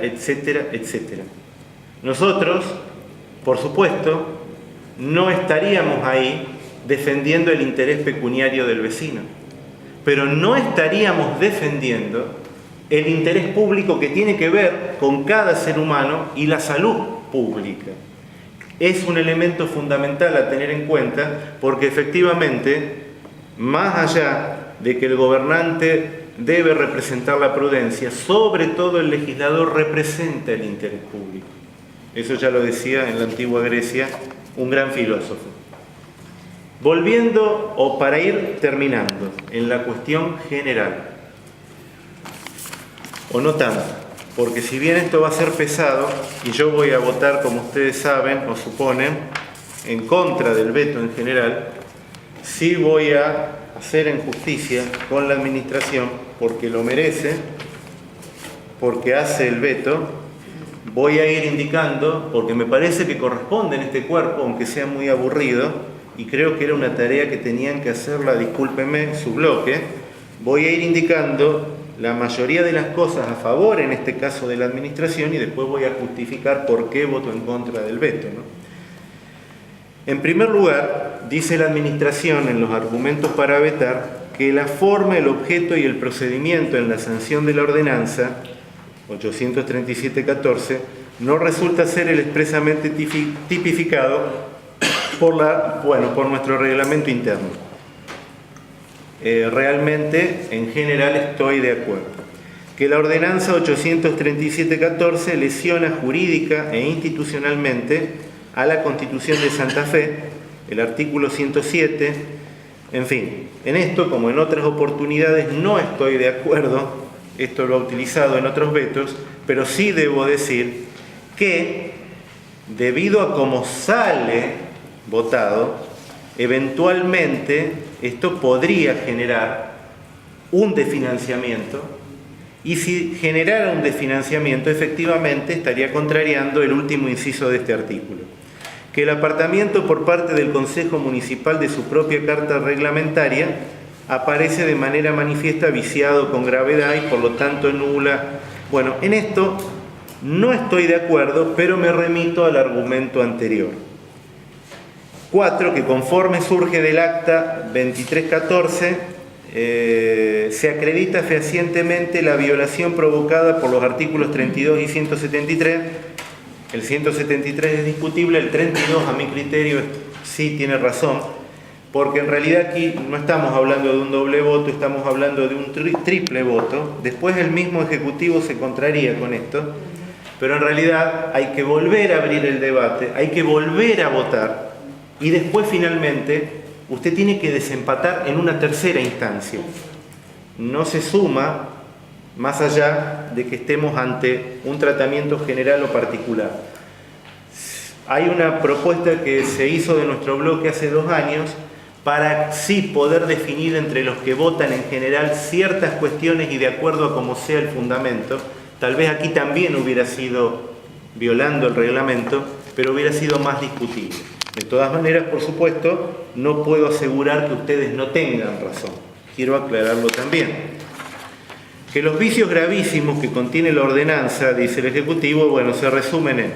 etcétera, etcétera. Nosotros, por supuesto, no estaríamos ahí defendiendo el interés pecuniario del vecino, pero no estaríamos defendiendo el interés público que tiene que ver con cada ser humano y la salud pública. Es un elemento fundamental a tener en cuenta porque efectivamente, más allá de que el gobernante debe representar la prudencia, sobre todo el legislador representa el interés público. Eso ya lo decía en la antigua Grecia un gran filósofo. Volviendo, o para ir terminando, en la cuestión general, o no tanto, porque si bien esto va a ser pesado, y yo voy a votar, como ustedes saben o suponen, en contra del veto en general, sí voy a hacer en justicia con la administración, porque lo merece, porque hace el veto. Voy a ir indicando, porque me parece que corresponde en este cuerpo, aunque sea muy aburrido, y creo que era una tarea que tenían que hacerla, discúlpenme, su bloque, voy a ir indicando la mayoría de las cosas a favor, en este caso de la administración, y después voy a justificar por qué voto en contra del veto, ¿no? En primer lugar, dice la administración en los argumentos para vetar que la forma, el objeto y el procedimiento en la sanción de la ordenanza 837-14 no resulta ser el expresamente tipificado por nuestro reglamento interno. Realmente, en general, estoy de acuerdo. Que la ordenanza 837-14 lesiona jurídica e institucionalmente a la Constitución de Santa Fe, el artículo 107, en fin, en esto, como en otras oportunidades, no estoy de acuerdo, esto lo ha utilizado en otros vetos, pero sí debo decir que, debido a cómo sale votado, eventualmente esto podría generar un desfinanciamiento, y si generara un desfinanciamiento, efectivamente estaría contrariando el último inciso de este artículo. Que el apartamiento por parte del Consejo Municipal de su propia carta reglamentaria aparece de manera manifiesta viciado con gravedad y por lo tanto nula. Bueno, en esto no estoy de acuerdo, pero me remito al argumento anterior. 4. Que conforme surge del acta 2314, se acredita fehacientemente la violación provocada por los artículos 32 y 173. El 173 es discutible, el 32 a mi criterio sí tiene razón, porque en realidad aquí no estamos hablando de un doble voto, estamos hablando de un triple voto. Después el mismo Ejecutivo se contraría con esto, pero en realidad hay que volver a abrir el debate, hay que volver a votar, y después finalmente usted tiene que desempatar en una tercera instancia. No se suma más allá de que estemos ante un tratamiento general o particular. Hay una propuesta que se hizo de nuestro bloque hace 2 años para sí poder definir entre los que votan en general ciertas cuestiones y de acuerdo a cómo sea el fundamento. Tal vez aquí también hubiera sido violando el reglamento, pero hubiera sido más discutible. De todas maneras, por supuesto, no puedo asegurar que ustedes no tengan razón. Quiero aclararlo también. Que los vicios gravísimos que contiene la ordenanza, dice el Ejecutivo, bueno, se resumen en: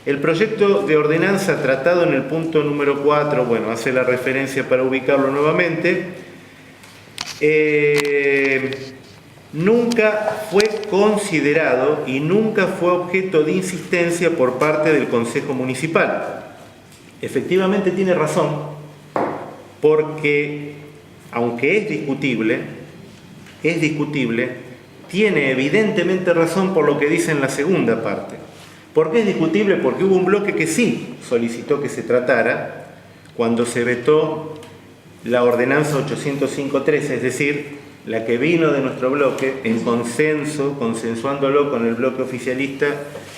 el proyecto de ordenanza tratado en el punto número 4, bueno, hace la referencia para ubicarlo nuevamente, nunca fue considerado y nunca fue objeto de insistencia por parte del Consejo Municipal. Efectivamente tiene razón, porque aunque es discutible, tiene evidentemente razón por lo que dice en la segunda parte. ¿Por qué es discutible? Porque hubo un bloque que sí solicitó que se tratara cuando se vetó la ordenanza 805.13, es decir, la que vino de nuestro bloque en consenso, consensuándolo con el bloque oficialista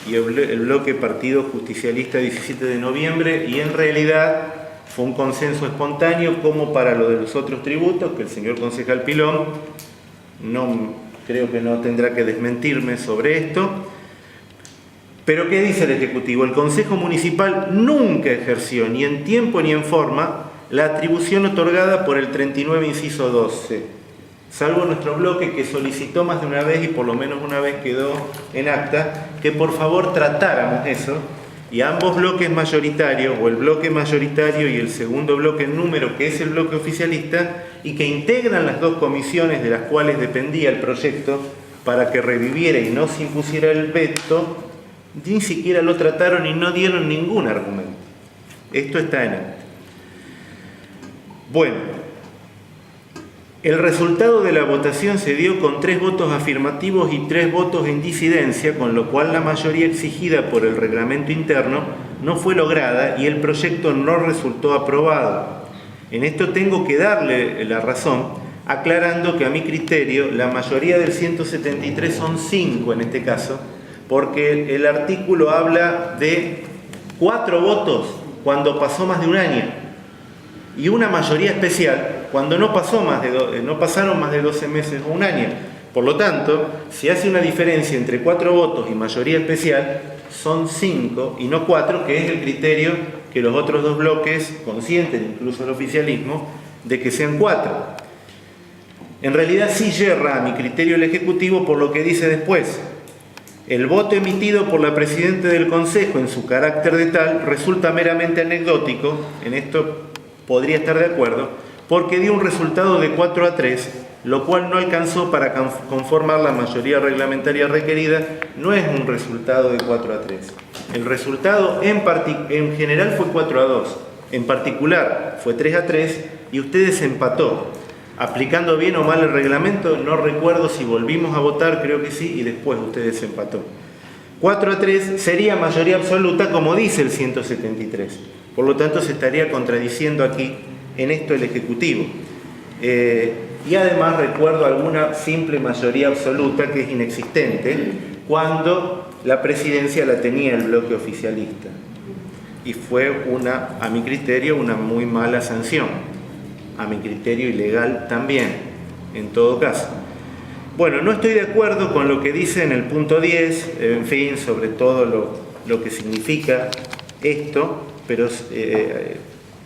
y el bloque Partido Justicialista 17 de noviembre, y en realidad fue un consenso espontáneo como para lo de los otros tributos, que el señor concejal Pilón creo que no tendrá que desmentirme sobre esto. Pero ¿qué dice el Ejecutivo? El Consejo Municipal nunca ejerció, ni en tiempo ni en forma, la atribución otorgada por el 39 inciso 12. salvo nuestro bloque que solicitó más de una vez y por lo menos una vez quedó en acta, que por favor tratáramos eso, y ambos bloques mayoritarios, o el bloque mayoritario y el segundo bloque en número, que es el bloque oficialista, y que integran las dos comisiones de las cuales dependía el proyecto para que reviviera y no se impusiera el veto, ni siquiera lo trataron y no dieron ningún argumento. Esto está en acta. Bueno, el resultado de la votación se dio con 3 votos afirmativos y 3 votos en disidencia, con lo cual la mayoría exigida por el reglamento interno no fue lograda y el proyecto no resultó aprobado. En esto tengo que darle la razón, aclarando que a mi criterio la mayoría del 173 son 5 en este caso, porque el artículo habla de 4 votos cuando pasó más de un año y una mayoría especial cuando no pasaron más de 12 meses o un año. Por lo tanto, si hace una diferencia entre 4 votos y mayoría especial, son 5 y no 4, que es el criterio que los otros dos bloques consienten, incluso el oficialismo, de que sean 4. En realidad sí yerra a mi criterio el Ejecutivo por lo que dice después. El voto emitido por la Presidenta del Consejo en su carácter de tal resulta meramente anecdótico, en esto podría estar de acuerdo, porque dio un resultado de 4-3, lo cual no alcanzó para conformar la mayoría reglamentaria requerida. No es un resultado de 4-3. El resultado en general fue 4-2, en particular fue 3-3 y ustedes empató. Aplicando bien o mal el reglamento, no recuerdo si volvimos a votar, creo que sí, y después ustedes empató. 4-3 sería mayoría absoluta, como dice el 173. Por lo tanto, se estaría contradiciendo aquí en esto el Ejecutivo. Y además recuerdo alguna simple mayoría absoluta que es inexistente cuando la presidencia la tenía el bloque oficialista. Y fue a mi criterio, una muy mala sanción. A mi criterio ilegal también, en todo caso. Bueno, no estoy de acuerdo con lo que dice en el punto 10, en fin, sobre todo lo que significa esto, pero,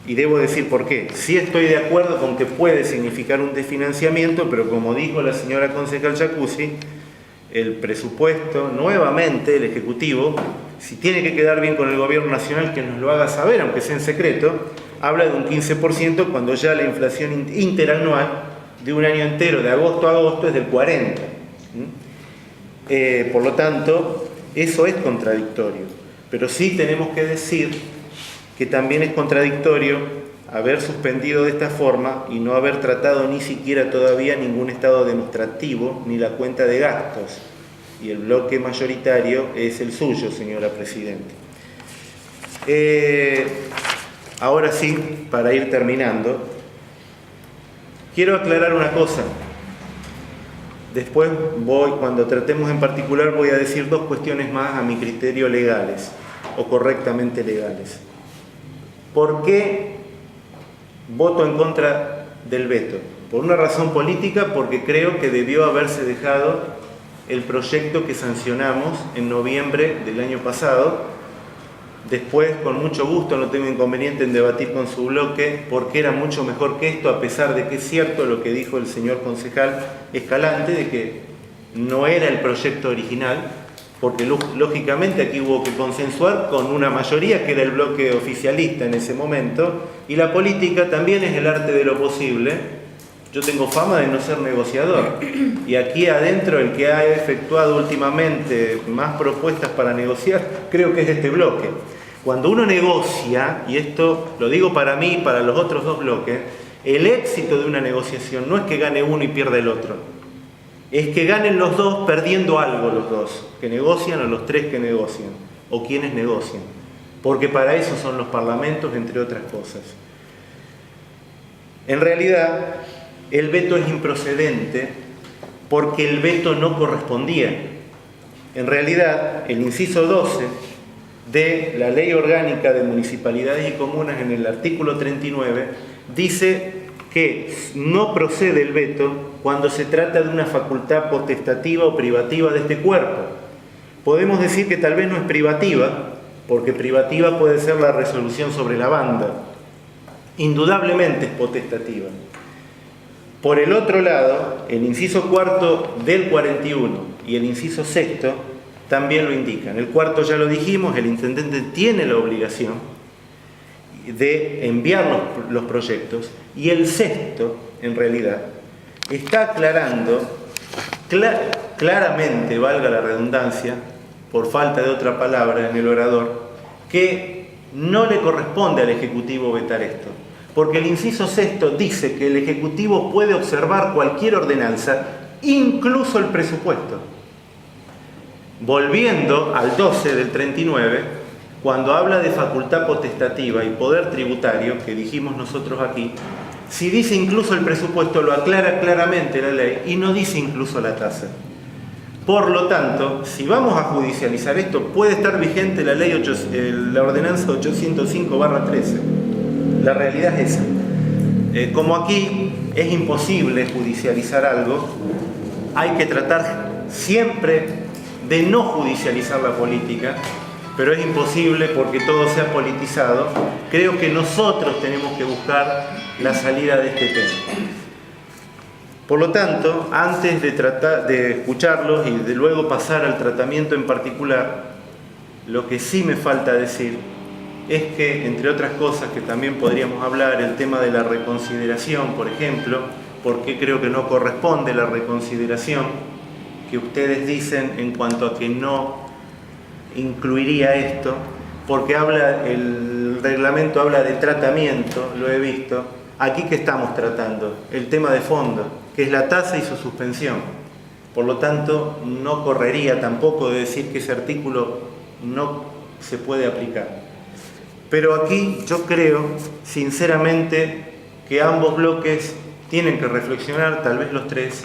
y debo decir por qué. Sí estoy de acuerdo con que puede significar un desfinanciamiento, pero como dijo la señora concejal Jacuzzi, el presupuesto, nuevamente el Ejecutivo, si tiene que quedar bien con el Gobierno Nacional, que nos lo haga saber, aunque sea en secreto, habla de un 15% cuando ya la inflación interanual de un año entero, de agosto a agosto, es del 40%. Por lo tanto, eso es contradictorio. Pero sí tenemos que decir que también es contradictorio haber suspendido de esta forma y no haber tratado ni siquiera todavía ningún estado demostrativo ni la cuenta de gastos. Y el bloque mayoritario es el suyo, señora Presidenta. Ahora sí, para ir terminando, quiero aclarar una cosa. Después cuando tratemos en particular, voy a decir 2 cuestiones más a mi criterio legales, o correctamente legales. ¿Por qué voto en contra del veto? Por una razón política, porque creo que debió haberse dejado el proyecto que sancionamos en noviembre del año pasado. Después, con mucho gusto, no tengo inconveniente en debatir con su bloque porque era mucho mejor que esto, a pesar de que es cierto lo que dijo el señor concejal Escalante, de que no era el proyecto original, porque lógicamente aquí hubo que consensuar con una mayoría que era el bloque oficialista en ese momento, y la política también es el arte de lo posible. Yo tengo fama de no ser negociador, y aquí adentro el que ha efectuado últimamente más propuestas para negociar, creo que es este bloque. Cuando uno negocia, y esto lo digo para mí y para los otros 2 bloques, el éxito de una negociación no es que gane uno y pierda el otro, es que ganen los 2 perdiendo algo los 2, que negocian o los 3 que negocian, o quienes negocian, porque para eso son los parlamentos, entre otras cosas. En realidad, el veto es improcedente porque el veto no correspondía. En realidad, el inciso 12 de la Ley Orgánica de Municipalidades y Comunas, en el artículo 39, dice que no procede el veto cuando se trata de una facultad potestativa o privativa de este cuerpo. Podemos decir que tal vez no es privativa, porque privativa puede ser la resolución sobre la banda. Indudablemente es potestativa. Por el otro lado, el inciso cuarto del 41 y el inciso sexto también lo indican. El cuarto ya lo dijimos, el intendente tiene la obligación de enviar los proyectos, y el sexto, en realidad, está aclarando claramente, valga la redundancia, por falta de otra palabra en el orador, que no le corresponde al Ejecutivo vetar esto. Porque el inciso sexto dice que el Ejecutivo puede observar cualquier ordenanza, incluso el presupuesto. Volviendo al 12 del 39, cuando habla de facultad potestativa y poder tributario, que dijimos nosotros aquí, si dice incluso el presupuesto, lo aclara claramente la ley y no dice incluso la tasa. Por lo tanto, si vamos a judicializar esto, puede estar vigente la ley la ordenanza 805/13. La realidad es esa. Como aquí es imposible judicializar algo, hay que tratar siempre de no judicializar la política, pero es imposible porque todo se ha politizado. Creo que nosotros tenemos que buscar la salida de este tema. Por lo tanto, antes de escucharlos y de luego pasar al tratamiento en particular, lo que sí me falta decir es que, entre otras cosas que también podríamos hablar, el tema de la reconsideración, por ejemplo, porque creo que no corresponde la reconsideración que ustedes dicen en cuanto a que no incluiría esto, porque el reglamento habla de tratamiento, lo he visto. Aquí, ¿qué estamos tratando? El tema de fondo, que es la tasa y su suspensión. Por lo tanto, no correría tampoco de decir que ese artículo no se puede aplicar. Pero aquí yo creo, sinceramente, que ambos bloques tienen que reflexionar, tal vez los tres.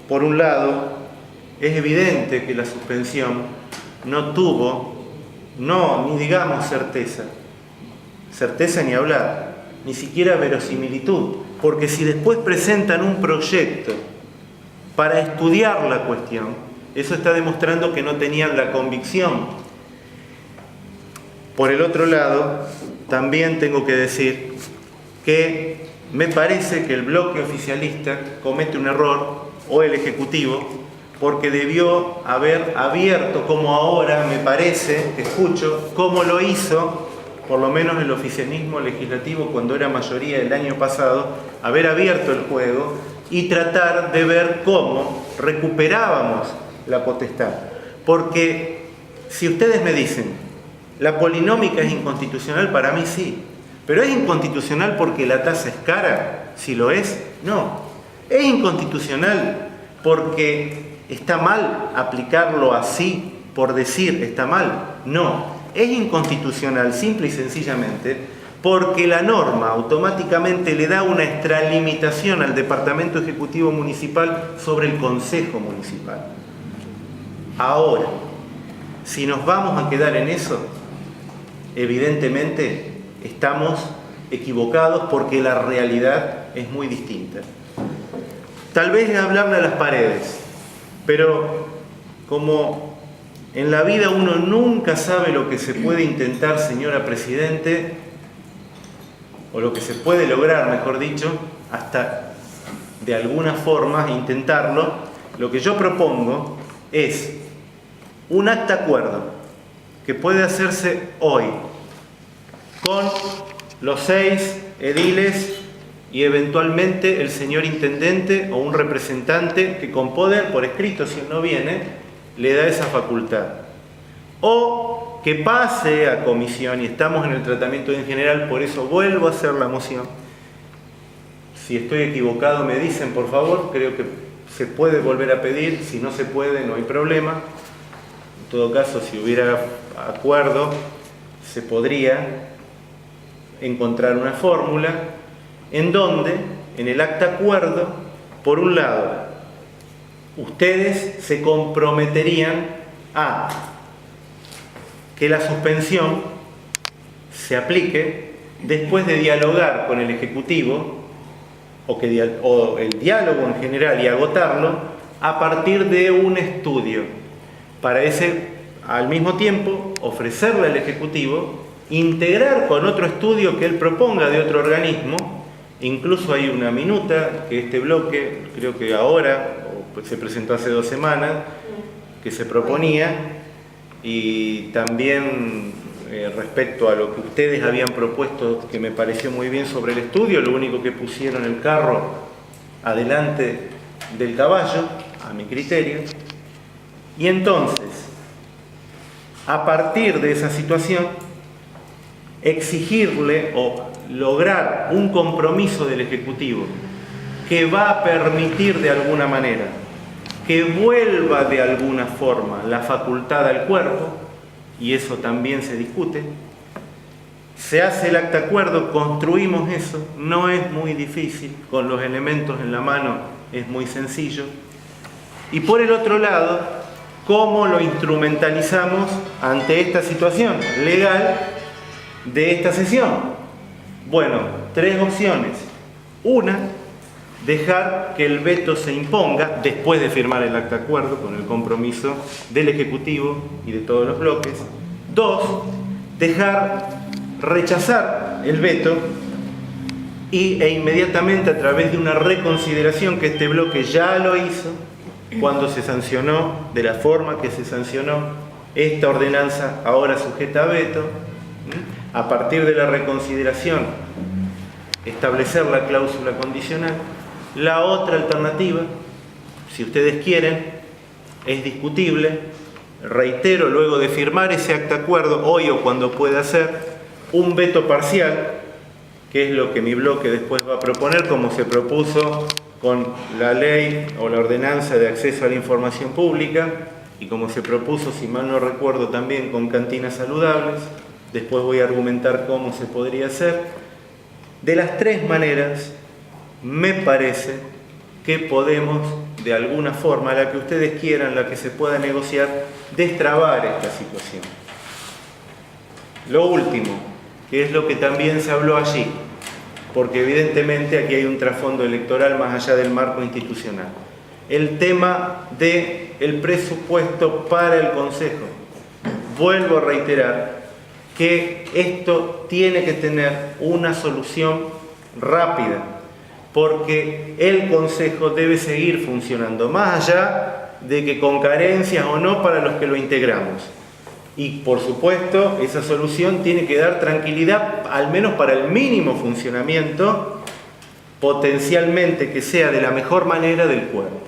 Por un lado, es evidente que la suspensión no tuvo, ni digamos certeza ni hablar, ni siquiera verosimilitud, porque si después presentan un proyecto para estudiar la cuestión, eso está demostrando que no tenían la convicción. Por el otro lado, también tengo que decir que me parece que el bloque oficialista comete un error, o el Ejecutivo, porque debió haber abierto, como ahora me parece, escucho, como lo hizo, por lo menos el oficialismo legislativo cuando era mayoría el año pasado, haber abierto el juego y tratar de ver cómo recuperábamos la potestad. Porque si ustedes me dicen, la polinómica es inconstitucional, para mí sí, pero ¿es inconstitucional porque la tasa es cara? Si lo es, no. ¿Es inconstitucional porque está mal aplicarlo así, por decir está mal? No. Es inconstitucional simple y sencillamente porque la norma automáticamente le da una extralimitación al Departamento Ejecutivo Municipal sobre el Consejo Municipal. Ahora, si nos vamos a quedar en eso, evidentemente estamos equivocados porque la realidad es muy distinta. Tal vez es hablarle a las paredes, pero como en la vida uno nunca sabe lo que se puede intentar, señora Presidente, o lo que se puede lograr, mejor dicho, hasta de alguna forma intentarlo, lo que yo propongo es un acta acuerdo que puede hacerse hoy con los 6 ediles y eventualmente el señor intendente o un representante que con poder por escrito, si no viene, le da esa facultad. O que pase a comisión, y estamos en el tratamiento en general, por eso vuelvo a hacer la moción. Si estoy equivocado me dicen, por favor, creo que se puede volver a pedir, si no se puede no hay problema. En todo caso, si hubiera acuerdo, se podría encontrar una fórmula en donde, en el acta acuerdo, por un lado, ustedes se comprometerían a que la suspensión se aplique después de dialogar con el Ejecutivo, o el diálogo en general y agotarlo, a partir de un estudio. Para al mismo tiempo, ofrecerle al Ejecutivo, integrar con otro estudio que él proponga de otro organismo, Incluso hay una minuta que este bloque, creo que ahora, o se presentó hace 2 semanas, que se proponía, y también respecto a lo que ustedes habían propuesto, que me pareció muy bien sobre el estudio, lo único que pusieron el carro adelante del caballo, a mi criterio, y entonces, a partir de esa situación, exigirle o lograr un compromiso del Ejecutivo que va a permitir de alguna manera que vuelva de alguna forma la facultad al cuerpo, y eso también se discute. Se hace el acta acuerdo, construimos eso, no es muy difícil, con los elementos en la mano es muy sencillo. Y por el otro lado, ¿cómo lo instrumentalizamos ante esta situación legal de esta sesión? Bueno, 3 opciones. Una, dejar que el veto se imponga después de firmar el acta acuerdo con el compromiso del Ejecutivo y de todos los bloques. 2, rechazar el veto e inmediatamente, a través de una reconsideración, que este bloque ya lo hizo cuando se sancionó de la forma que se sancionó esta ordenanza ahora sujeta a veto, a partir de la reconsideración establecer la cláusula condicional. La otra alternativa, si ustedes quieren, es discutible, reitero, luego de firmar ese acta acuerdo, hoy o cuando pueda ser, un veto parcial, que es lo que mi bloque después va a proponer, como se propuso con la ley o la ordenanza de acceso a la información pública, y como se propuso, si mal no recuerdo, también con cantinas saludables. Después voy a argumentar cómo se podría hacer. De las 3 maneras, me parece que podemos, de alguna forma, la que ustedes quieran, la que se pueda negociar, destrabar esta situación. Lo último, que es lo que también se habló allí, porque evidentemente aquí hay un trasfondo electoral más allá del marco institucional. El tema del presupuesto para el Consejo. Vuelvo a reiterar que esto tiene que tener una solución rápida, porque el Consejo debe seguir funcionando, más allá de que con carencias o no para los que lo integramos. Y por supuesto, esa solución tiene que dar tranquilidad, al menos para el mínimo funcionamiento, potencialmente que sea de la mejor manera del cuerpo.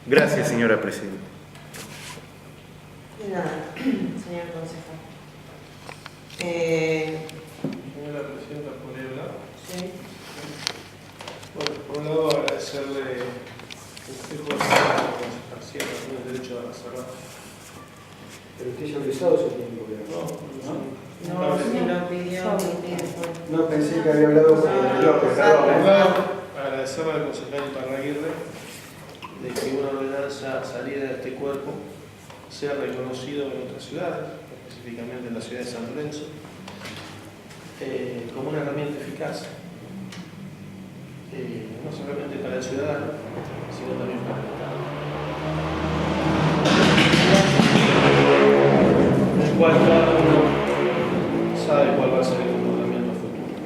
Gracias, señora presidenta. Nada, señor consejero. Señora presidenta, ¿podría hablar? Sí. Bueno, por un lado agradecerle el Consejo de Concertación, tiene el derecho a cerrar. Pero usted ya ha avisado ese tiempo. No pidió. No, pensé que había hablado con el bloque. Por un lado, agradecerle al concejal Iparraguirre de que una ordenanza salida de este cuerpo sea reconocido en otras ciudades, específicamente en la ciudad de San Lorenzo, como una herramienta eficaz, no solamente para el ciudadano, sino también para el Estado. En el cual cada uno sabe cuál va a ser el comportamiento futuro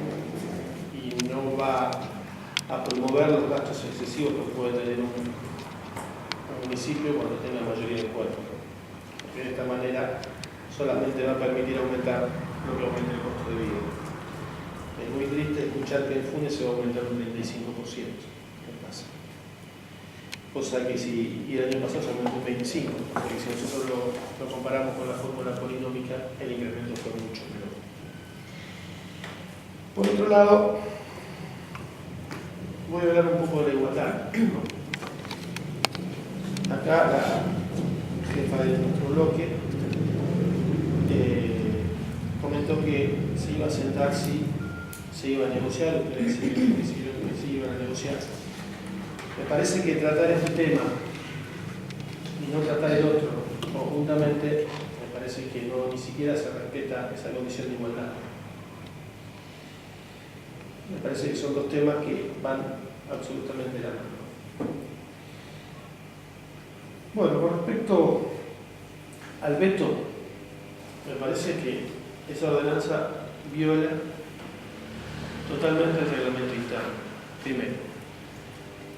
y no va a promover los gastos excesivos que puede tener un municipio cuando tenga mayoría de cuerpos. Porque de esta manera solamente va a permitir aumentar lo que aumenta el costo de vida. Es muy triste escuchar que en Funes se va a aumentar un 35%. ¿Qué pasa? Cosa que si el año pasado se aumentó un 25%, porque si nosotros lo comparamos con la fórmula polinómica, el incremento fue mucho menor. Por otro lado, voy a hablar un poco de la igualdad. Acá la jefa de nuestro bloque comentó que se iba a sentar si se iba a negociar, ustedes decidieron que se iban a negociar. Me parece que tratar este tema y no tratar el otro conjuntamente, me parece que no ni siquiera se respeta esa condición de igualdad. Me parece que son 2 temas que van absolutamente de la mano. Bueno, con respecto al veto, me parece que esa ordenanza viola totalmente el reglamento interno. Primero,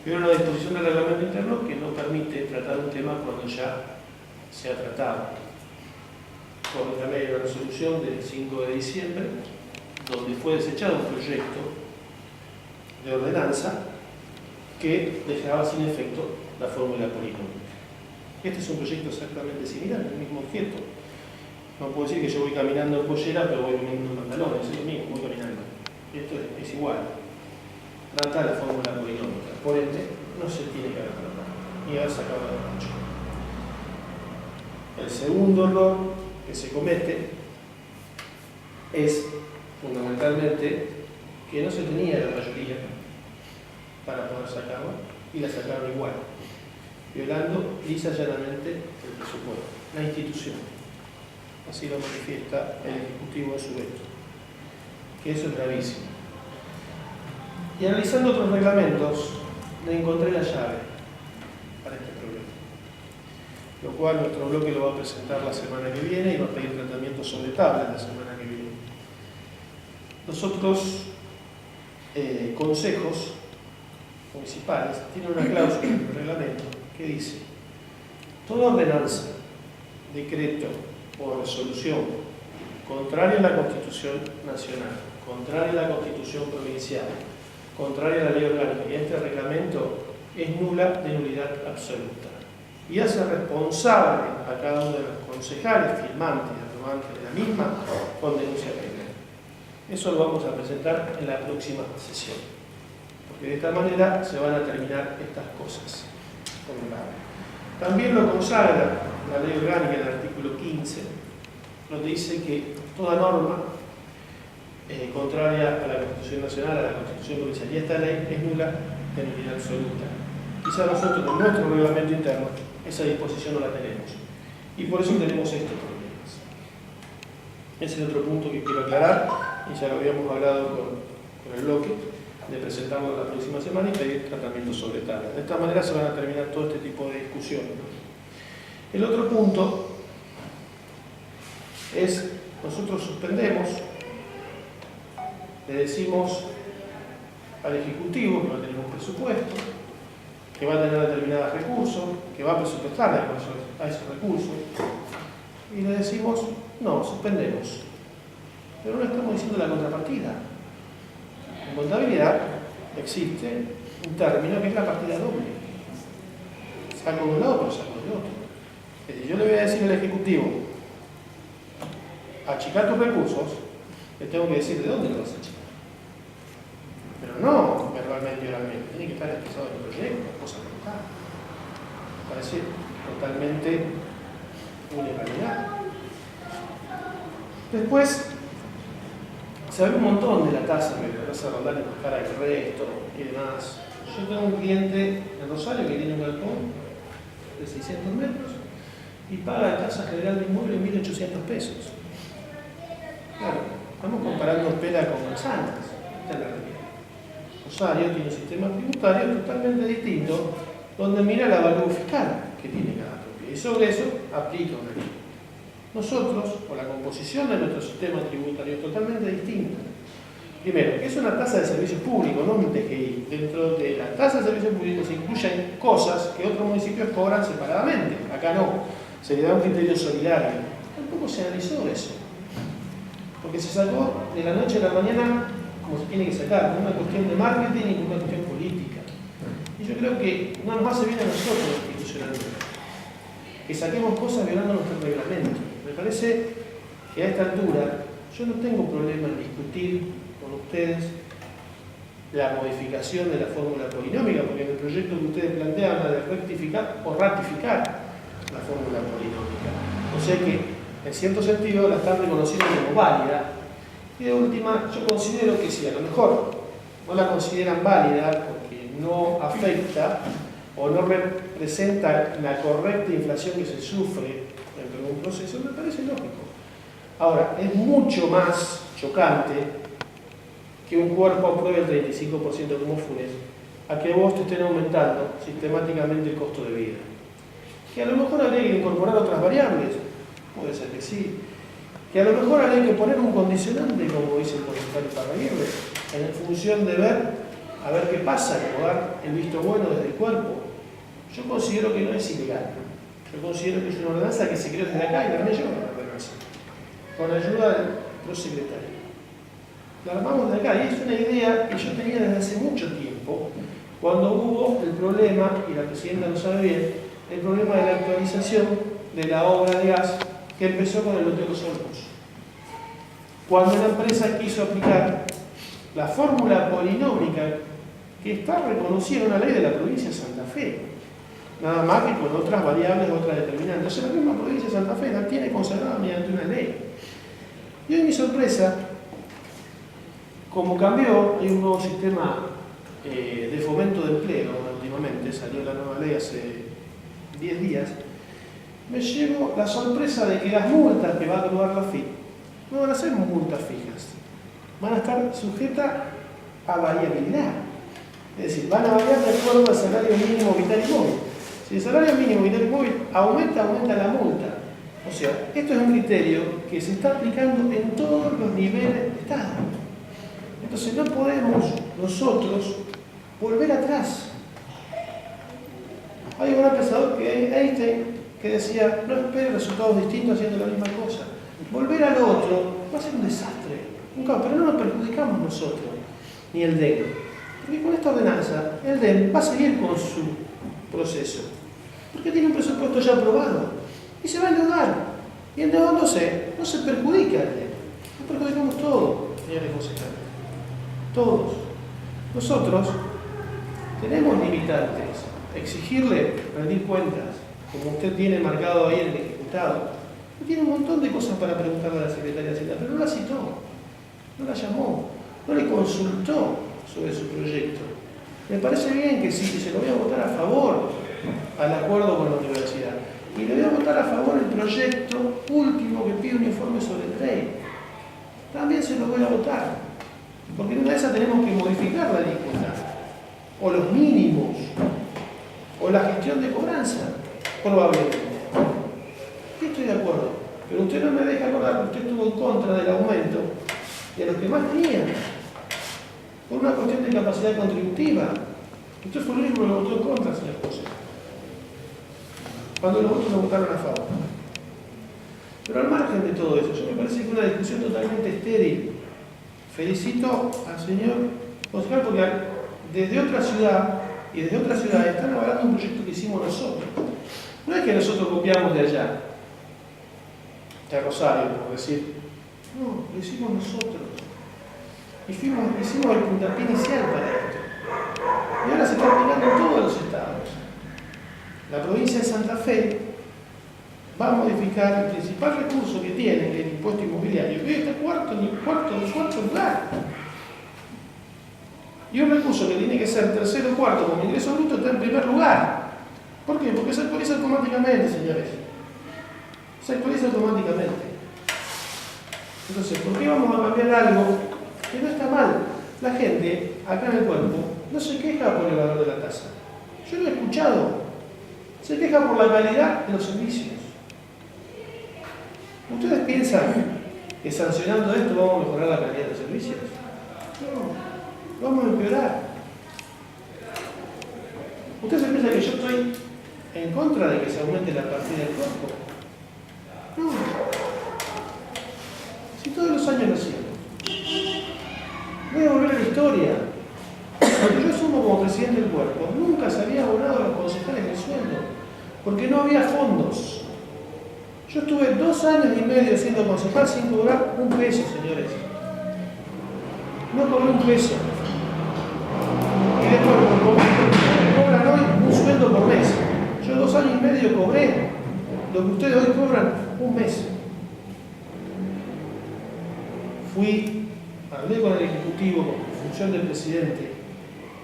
una disposición del reglamento interno que no permite tratar un tema cuando ya se ha tratado. Por intermedio de la resolución del 5 de diciembre, donde fue desechado un proyecto de ordenanza que dejaba sin efecto la fórmula polinómica. Este es un proyecto exactamente similar, el mismo objeto. No puedo decir que yo voy caminando en pollera, pero voy viniendo en pantalones, es lo mismo, voy caminando. Esto es igual. Trata la fórmula polinómica. Por ende, no se tiene que haber tratado, ni haber sacado de mucho. El segundo error que se comete es fundamentalmente que no se tenía la mayoría para poder sacarla y la sacaron igual, violando lisa y llanamente el presupuesto, la institución. Así lo manifiesta el Ejecutivo en su veto, que eso es gravísimo. Y analizando otros reglamentos, le encontré la llave para este problema, lo cual nuestro bloque lo va a presentar la semana que viene y va a pedir tratamiento sobre tabla la semana que viene. Los otros consejos municipales tienen una cláusula en el reglamento que dice: toda ordenanza, decreto o resolución contraria a la Constitución Nacional, contraria a la Constitución Provincial, contraria a la ley orgánica y a este reglamento, es nula de nulidad absoluta y hace responsable a cada uno de los concejales, firmantes y aprobantes de la misma con denuncia penal. Eso lo vamos a presentar en la próxima sesión, porque de esta manera se van a terminar estas cosas. También lo consagra la ley orgánica en el artículo 15, donde dice que toda norma contraria a la Constitución Nacional, a la Constitución Provincial y esta ley es nula de nulidad absoluta. Quizá nosotros en nuestro reglamento interno esa disposición no la tenemos y por eso tenemos estos problemas. Ese es otro punto que quiero aclarar y ya lo habíamos hablado con el bloque de presentarlo la próxima semana y pedir tratamiento sobre tabla. De esta manera se van a terminar todo este tipo de discusiones, ¿no? El otro punto es, nosotros suspendemos, le decimos al Ejecutivo que va a tener un presupuesto, que va a tener determinados recursos, que va a presupuestar a esos recursos, y le decimos, no, suspendemos. Pero no estamos diciendo la contrapartida. En contabilidad existe un término que es la partida doble. Saco de un lado, pero saco del otro. Es decir, yo le voy a decir al Ejecutivo, achicar tus recursos, le tengo que decir de dónde lo vas a achicar. Pero no verbalmente y oralmente, tiene que estar expresado en el proyecto, cosa que no está. Parece totalmente una irrealidad. Después, se ve un montón de la tasa que le vas a rondar en buscar el resto y demás. Yo tengo un cliente en Rosario que tiene un galpón de 600 metros y paga la tasa general de inmueble 1.800 pesos. Claro, estamos comparando pera con manzanas. Esta es la realidad. Rosario tiene un sistema tributario totalmente distinto, donde mira la valor fiscal que tiene cada propiedad y sobre eso aplica una ley. Nosotros, por la composición de nuestro sistema tributario, es totalmente distinta. Primero, que es una tasa de servicios públicos, no un TGI. Dentro de la tasa de servicios públicos se incluyen cosas que otros municipios cobran separadamente. Acá no, se le da un criterio solidario. Tampoco se analizó eso, porque se sacó de la noche a la mañana como se tiene que sacar, por una cuestión de marketing y por una cuestión política. Y yo creo que no nos hace bien a nosotros institucionalmente que saquemos cosas violando nuestro reglamento. Me parece que a esta altura yo no tengo problema en discutir con ustedes la modificación de la fórmula polinómica, porque en el proyecto que ustedes plantean habla de rectificar o ratificar la fórmula polinómica. O sea que, en cierto sentido, la están reconociendo como válida. Y de última, yo considero que si a lo mejor no la consideran válida porque no afecta o no representa la correcta inflación que se sufre dentro de un proceso, me parece lógico. Ahora, es mucho más chocante que un cuerpo apruebe el 35% como FUNES a que vos te estén aumentando sistemáticamente el costo de vida. Que a lo mejor habría que incorporar otras variables, puede ser que sí, que a lo mejor hay que poner un condicionante, como dice el concejal Parraguirre, en función de ver, a ver qué pasa, como dar el visto bueno desde el cuerpo. Yo considero que no es ilegal. Yo considero que es una ordenanza que se creó desde acá y la armé yo la ordenanza, con ayuda del prosecretario. La armamos de acá y es una idea que yo tenía desde hace mucho tiempo, cuando hubo el problema, y la presidenta lo sabe bien, el problema de la actualización de la obra de gas que empezó con el Hotel Los Olmos. Cuando la empresa quiso aplicar la fórmula polinómica que está reconocida en una ley de la provincia de Santa Fe, nada más que con otras variables, otras determinantes. Entonces la misma provincia de Santa Fe la tiene consagrada mediante una ley. Y hoy mi sorpresa, como cambió, hay un nuevo sistema de fomento de empleo últimamente, salió la nueva ley hace 10 días, me llevo la sorpresa de que las multas que va a aprobar la FIP no van a ser multas fijas, van a estar sujetas a variabilidad. Es decir, van a variar de acuerdo al salario mínimo vital y móvil. Si el salario mínimo vital y móvil aumenta la multa. O sea, esto es un criterio que se está aplicando en todos los niveles de Estado. Entonces no podemos nosotros volver atrás. Hay un gran pensador que Einstein que decía, no espere resultados distintos haciendo la misma cosa. Volver al otro va a ser un desastre, un caos, pero no nos perjudicamos nosotros, ni el DEN. Porque con esta ordenanza, el DEN va a seguir con su proceso, porque tiene un presupuesto ya aprobado, y se va a endeudar. Y endeudándose, no se perjudica el DEN. Nos perjudicamos todos, señores concejales. Todos. Nosotros tenemos limitantes. Exigirle rendir cuentas, como usted tiene marcado ahí en el ejecutado, tiene un montón de cosas para preguntarle a la secretaria de Hacienda, pero no la citó, no la llamó, no le consultó sobre su proyecto. Me parece bien que sí, que se lo voy a votar a favor al acuerdo con la universidad. Y le voy a votar a favor el proyecto último que pide un informe sobre el TREI. También se lo voy a votar, porque en una de esas tenemos que modificar la alícuota, o los mínimos, o la gestión de cobranza, probablemente. Aquí estoy de acuerdo, pero usted no me deja acordar que usted estuvo en contra del aumento de los que más tenían, por una cuestión de capacidad contributiva. Usted fue el único que lo votó en contra, señor José. Cuando los otros lo votaron a favor. Pero al margen de todo eso, yo me parece que es una discusión totalmente estéril. Felicito al señor concejal porque desde otra ciudad y desde otras ciudades están avalando un proyecto que hicimos nosotros. No es que nosotros copiamos de allá, de Rosario, por decir. No, lo hicimos nosotros. Y hicimos el puntapié inicial para esto. Y ahora se está aplicando en todos los estados. La provincia de Santa Fe va a modificar el principal recurso que tiene, el impuesto inmobiliario, que está cuarto lugar. Y un recurso que tiene que ser tercero o cuarto como ingreso bruto está en primer lugar. ¿Por qué? Porque se actualiza automáticamente, señores. Se actualiza automáticamente. Entonces, ¿por qué vamos a cambiar algo que no está mal? La gente, acá en el cuerpo, no se queja por el valor de la tasa. Yo lo he escuchado. Se queja por la calidad de los servicios. ¿Ustedes piensan que sancionando esto vamos a mejorar la calidad de los servicios? No, vamos a empeorar. ¿Ustedes piensan que yo estoy en contra de que se aumente la partida del cuerpo? No. Si todos los años lo hacíamos. Voy a volver a la historia. Cuando yo asumo como presidente del cuerpo, nunca se había abonado a los concejales el sueldo, porque no había fondos. Yo estuve 2 años y medio siendo concejal sin cobrar un peso, señores. No cobré un peso. Y después, me cobran hoy un sueldo por mes. Yo 2 años y medio cobré lo que ustedes hoy cobran un mes. Hablé con el Ejecutivo en función del presidente,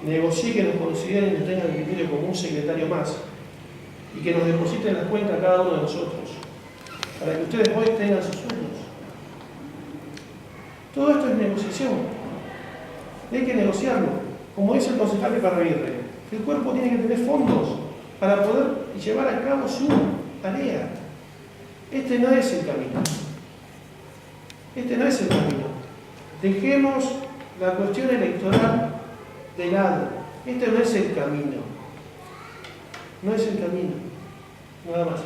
negocié que nos consideren y nos tengan el criterio como un secretario más y que nos depositen las cuentas a cada uno de nosotros, para que ustedes hoy tengan sus sueldos. Todo esto es negociación. Hay que negociarlo. Como dice el concejal de Parraguirre, el cuerpo tiene que tener fondos para poder llevar a cabo su tarea. Este no es el camino. Este no es el camino. Dejemos la cuestión electoral de lado. Este no es el camino. No es el camino. Nada más.